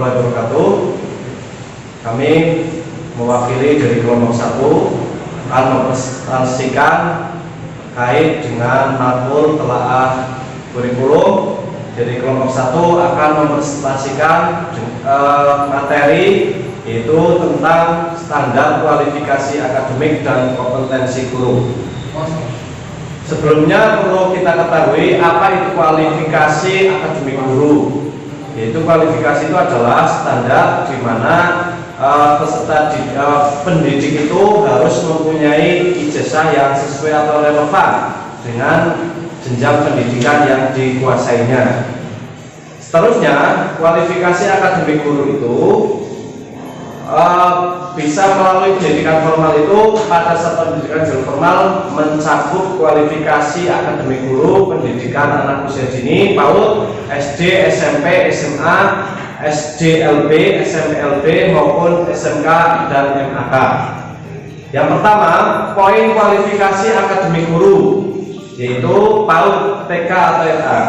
warahmatullahi wabarakatuh. Kami mewakili dari kelompok 1 akan mempresentasikan terkait dengan matkul telaah kurikulum. Jadi kelompok 1 akan mempresentasikan materi yaitu tentang standar kualifikasi akademik dan kompetensi guru. Sebelumnya perlu kita ketahui apa itu kualifikasi akademik guru. Yaitu kualifikasi itu adalah standar di mana peserta pendidik itu harus mempunyai ijazah yang sesuai atau relevan dengan jenjang pendidikan yang dikuasainya. Seterusnya, kualifikasi akademik guru itu bisa melalui pendidikan formal itu. Pada saat pendidikan jalur formal mencakup kualifikasi akademik guru pendidikan anak usia dini, PAUD, SD, SMP, SMA, SDLB, SMLB maupun SMK dan MAK. Yang pertama, poin kualifikasi akademik guru yaitu PAUD, TK atau LA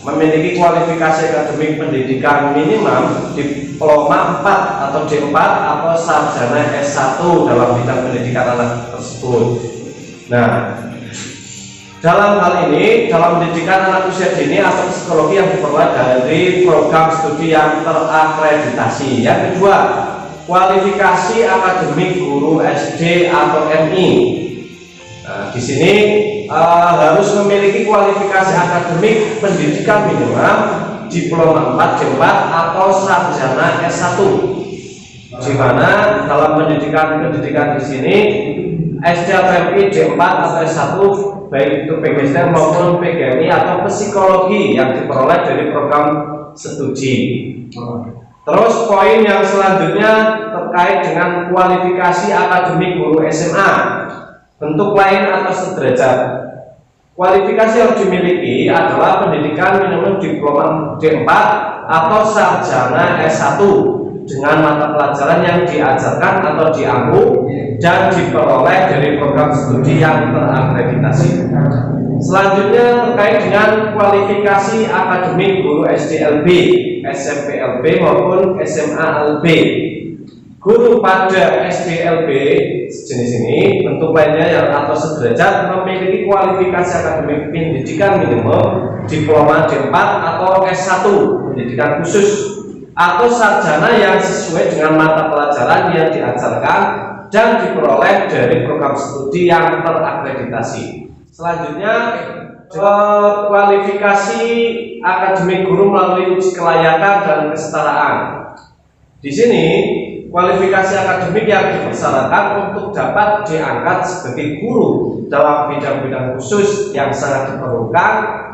memiliki kualifikasi akademik pendidikan minimum diploma 4 atau D4 atau sarjana S1 dalam bidang pendidikan anak tersebut. Nah, dalam hal ini, dalam pendidikan anak usia dini atau psikologi yang diperoleh dari program studi yang terakreditasi. Yang kedua, kualifikasi akademik guru SD atau MI. Nah, di sini harus memiliki kualifikasi akademik pendidikan minimum diploma 4 D4 atau sarjana S1. Di mana dalam pendidikan di sini SD atau MI D4 atau S1 baik itu PGSD maupun PGMI atau psikologi yang diperoleh dari program studi. Terus poin yang selanjutnya terkait dengan kualifikasi akademik guru SMA, bentuk lain atau sederajat. Kualifikasi yang dimiliki adalah pendidikan minimum diploma D4 atau sarjana S1 dengan mata pelajaran yang diajarkan atau diampu dan diperoleh dari program studi yang terakreditasi. Selanjutnya terkait dengan kualifikasi akademik guru SDLB, SMPLB maupun SMALB. Guru pada SDLB jenis ini bentuk lainnya yang atau sederajat memiliki kualifikasi akademik pendidikan minimum diploma D4 atau S1 pendidikan khusus atau sarjana yang sesuai dengan mata pelajaran yang diajarkan dan diperoleh dari program studi yang terakreditasi. Selanjutnya, kualifikasi akademik guru melalui uji kelayakan dan kesetaraan. Di sini, kualifikasi akademik yang dipersyaratkan untuk dapat diangkat sebagai guru dalam bidang-bidang khusus yang sangat diperlukan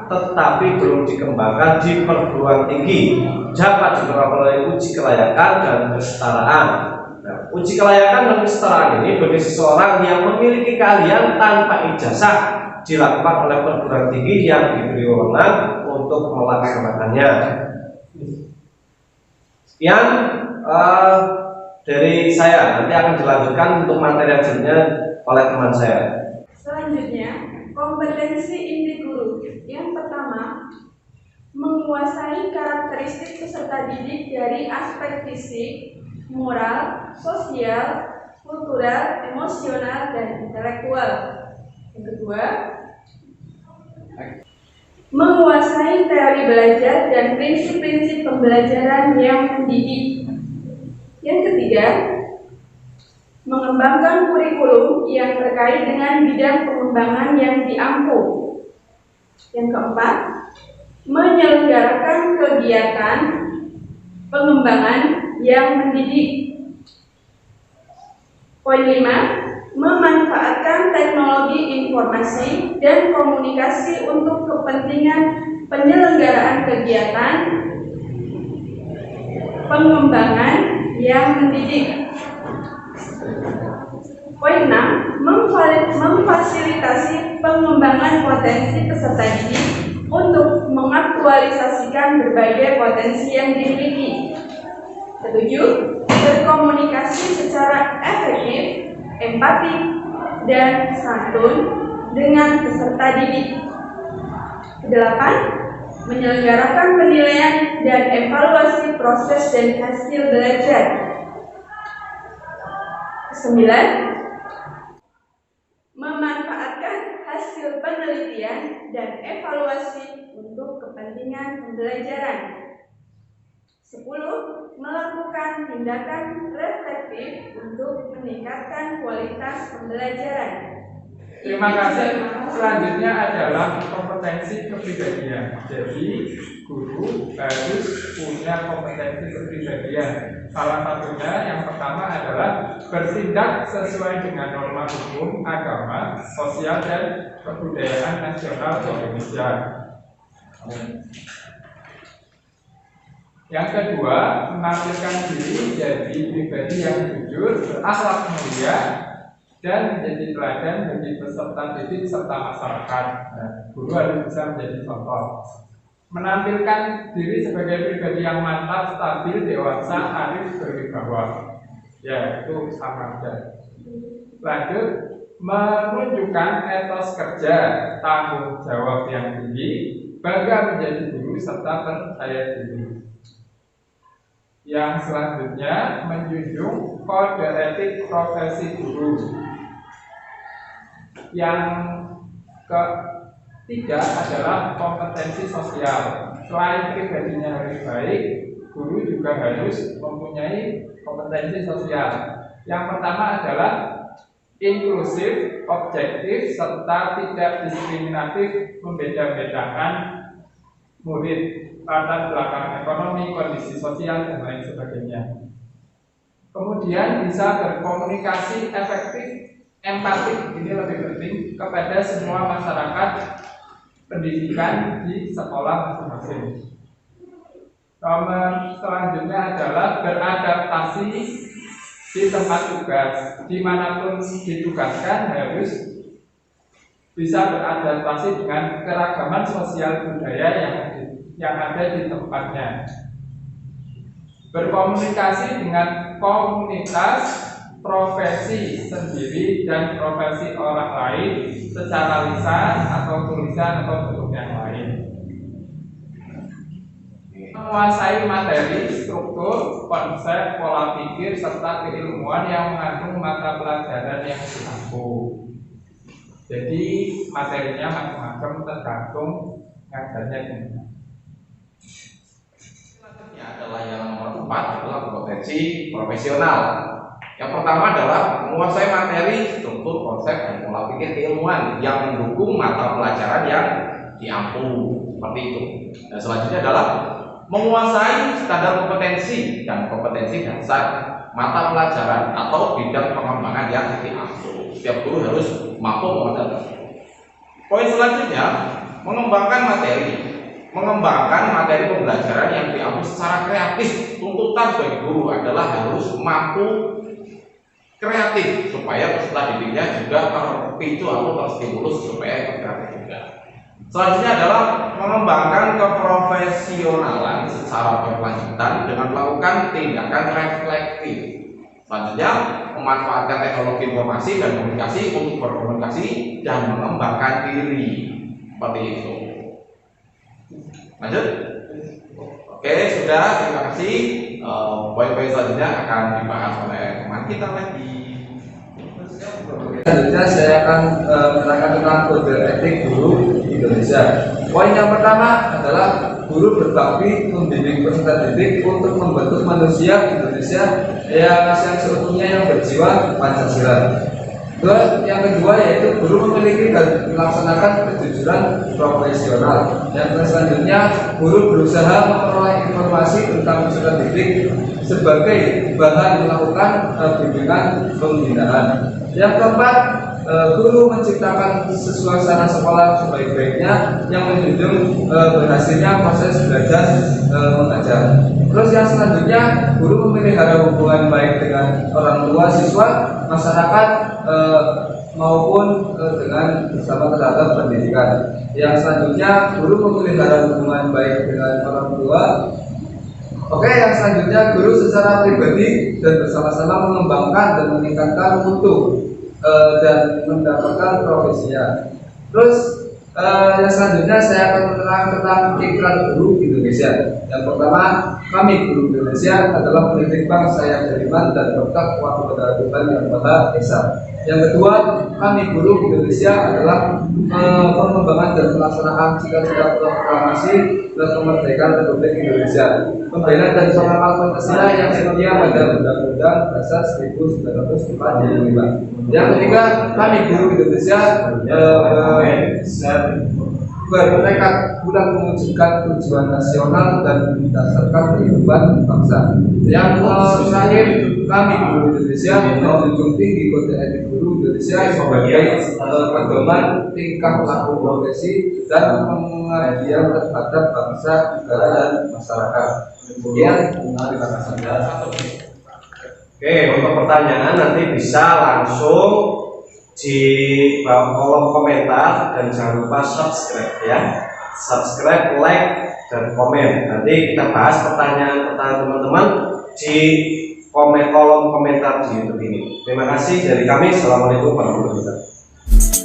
tetapi belum dikembangkan di perguruan tinggi dapat diperoleh melalui uji kelayakan dan kesetaraan. Nah, uji kelayakan dan kesetaraan ini bagi seseorang yang memiliki keahlian tanpa ijazah dilakukan oleh perguruan tinggi yang diberi wewenang untuk melaksanakannya. Sekian dari saya, nanti akan dilanjutkan untuk materi selanjutnya oleh teman saya. Selanjutnya, kompetensi inti guru. Yang pertama, menguasai karakteristik peserta didik dari aspek fisik, moral, sosial, kultural, emosional, dan intelektual. Yang kedua, menguasai teori belajar dan prinsip-prinsip pembelajaran yang mendidik. Yang ketiga, mengembangkan kurikulum yang terkait dengan bidang pengembangan yang diampu. Yang keempat, menyelenggarakan kegiatan pengembangan yang mendidik. Poin 5, memanfaatkan teknologi informasi dan komunikasi untuk kepentingan penyelenggaraan kegiatan pengembangan yang mendidik. Poin 6, memfasilitasi pengembangan potensi peserta didik untuk mengaktualisasikan berbagai potensi yang dimiliki. 7, berkomunikasi secara efektif, empatik, dan santun dengan peserta didik. 8, menyelenggarakan penilaian dan evaluasi proses dan hasil belajar. 9. Memanfaatkan hasil penelitian dan evaluasi untuk kepentingan pembelajaran. 10. Melakukan tindakan reflektif untuk meningkatkan kualitas pembelajaran. Terima kasih. Selanjutnya adalah kompetensi kepribadian. Jadi, guru harus punya kompetensi kepribadian. Salah satunya yang pertama adalah bertindak sesuai dengan norma hukum, agama, sosial, dan kebudayaan nasional Indonesia. Yang kedua, menampilkan diri jadi pribadi yang jujur, berakhlak mulia, dan menjadi teladan bagi peserta didik serta masyarakat. Guru harus bisa menjadi contoh. Menampilkan diri sebagai pribadi yang mantap, stabil, dewasa, arif, berwibawa. Ya, itu sama aja. Lanjut, menunjukkan etos kerja, tanggung jawab yang tinggi, bangga menjadi guru serta percaya diri. Yang selanjutnya, menjunjung kode etik profesi guru. Yang ketiga adalah kompetensi sosial. Selain pribadinya harus baik, guru juga harus mempunyai kompetensi sosial. Yang pertama adalah inklusif, objektif, serta tidak diskriminatif, membeda-bedakan murid, latar belakang ekonomi, kondisi sosial, dan lain sebagainya. Kemudian bisa berkomunikasi efektif, empatik, ini lebih penting, kepada semua masyarakat pendidikan di sekolah masing-masing. Nomor selanjutnya adalah beradaptasi di tempat tugas. Dimanapun ditugaskan harus bisa beradaptasi dengan keragaman sosial budaya yang ada di tempatnya. Berkomunikasi dengan komunitas, profesi sendiri, dan profesi orang lain secara lisan atau tulisan atau bentuk yang lain. Menguasai materi, struktur, konsep, pola pikir, serta keilmuan yang mengandung mata pelajaran yang ditempuh. Jadi materinya macam-macam tergantung ngajarnya gimana. Selanjutnya adalah yang nomor 4 adalah kompetensi profesional. Yang pertama adalah menguasai materi, struktur, konsep, dan pola pikir keilmuan yang mendukung mata pelajaran yang diampu, seperti itu. Dan selanjutnya adalah menguasai standar kompetensi dan kompetensi dasar mata pelajaran atau bidang pengembangan yang diampu. Setiap guru harus mampu menguasai. Poin selanjutnya, mengembangkan materi pembelajaran yang diampu secara kreatif. Tuntutan sebagai guru adalah harus mampu kreatif supaya peserta didiknya juga terpicu atau terstimulus supaya kreatif juga. Selanjutnya adalah mengembangkan keprofesionalan secara berkelanjutan dengan melakukan tindakan reflektif. Selanjutnya, memanfaatkan teknologi informasi dan komunikasi untuk berkomunikasi dan mengembangkan diri. Seperti itu. Lanjut. Oke, sudah. Terima kasih. Poin-poin selanjutnya akan dibahas oleh teman kita lagi. Selanjutnya saya akan menerangkan tentang kode etik guru Indonesia. Poin yang pertama adalah guru berbakti mendidik peserta didik untuk membentuk manusia Indonesia yang seutuhnya yang berjiwa Pancasila. Yang kedua yaitu guru memiliki dan melaksanakan kejujuran profesional. Yang selanjutnya guru berusaha memperoleh informasi tentang peserta didik sebagai bahan melakukan bimbingan pembinaan. Yang keempat, guru menciptakan suasana sekolah sebaik-baiknya yang menjunjung berhasilnya proses belajar mengajar. Terus yang selanjutnya, guru memelihara hubungan baik dengan orang tua siswa, masyarakat maupun dengan bersama terhadap pendidikan. Yang selanjutnya, guru memelihara hubungan baik dengan orang tua. Oke, yang selanjutnya, guru secara pribadi dan bersama-sama mengembangkan dan meningkatkan mutu dan mendapatkan profesinya. Terus Yang selanjutnya saya akan menerang tentang ikrar guru Indonesia. Yang pertama, kami guru Indonesia adalah pendidik bangsa yang beriman dan bertakwa kepada Tuhan Yang Maha Esa. Yang kedua, kami guru Indonesia adalah pengembangan dan pelaksanaan cita-cita proklamasi dan kemerdekaan Republik Indonesia, pembinaan dan pengamal Pancasila yang setia pada Undang-Undang Dasar 1945. Yang ketiga, kami guru Indonesia bertekad bulat mewujudkan tujuan nasional dan berdasarkan kehidupan bangsa. Yang terakhir, kami guru Indonesia menjunjung tinggi kode etik guru Indonesia sebagai pedoman tingkah laku profesi dan pengabdian terhadap bangsa, negara, dan masyarakat. Kemudian, terima kasih. Oke, untuk pertanyaan nanti bisa langsung di bawah kolom komentar dan jangan lupa subscribe ya. Subscribe, like, dan komen. Nanti kita bahas pertanyaan-pertanyaan teman-teman di kolom komentar di YouTube ini. Terima kasih dari kami. Assalamualaikum warahmatullahi wabarakatuh.